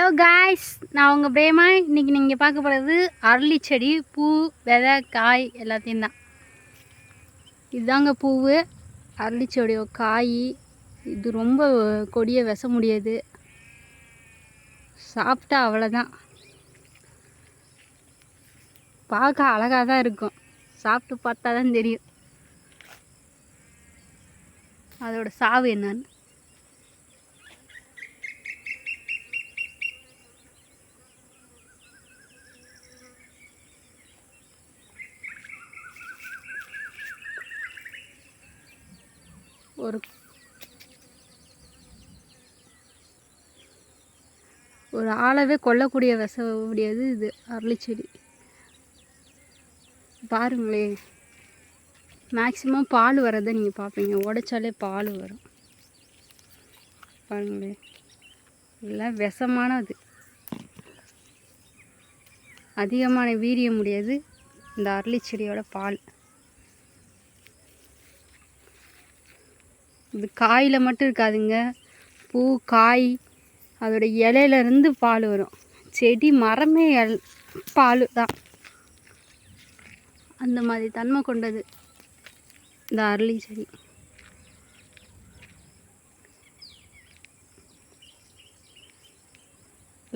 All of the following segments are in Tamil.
ஹலோ காய்ஸ், நான் உங்கள் பிரேமா. இன்றைக்கி நீங்கள் பார்க்க போகிறது அரளி செடி. பூ, விதை, காய் எல்லாத்தையும் தான். இதுதாங்க பூவு, அரளி செடியோ காய். இது ரொம்ப கொடியை விச முடியாது, சாப்பிட்டா அவ்வளோதான். பார்க்க அழகாக தான் இருக்கும், சாப்பிட்டு பார்த்தா தான் தெரியும் அதோட சாவு என்னன்னு. ஒரு ஆளவே கொல்லக்கூடிய விச முடியாது இது அரளி செடி. பாருங்களே, மேக்ஸிமம் பால் வரதை நீங்கள் பார்ப்பீங்க, உடைச்சாலே பால் வரும். பாருங்களே, இதெல்லாம் விஷமானது, அதிகமான வீரியம் முடியாது இந்த அரளி செடியோட பால். இது காயில் மட்டும் இருக்காதுங்க, பூ, காய், அதோட இலையிலேருந்து பால் வரும். செடி மரமே பால் தான், அந்த மாதிரி தன்மை கொண்டது இந்த அரளி செடி.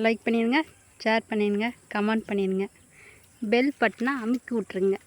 லைக் பண்ணிடுங்க, ஷேர் பண்ணிடுங்க, கமெண்ட் பண்ணிடுங்க, பெல் பட்டனை அமுக்கி விட்ருங்க.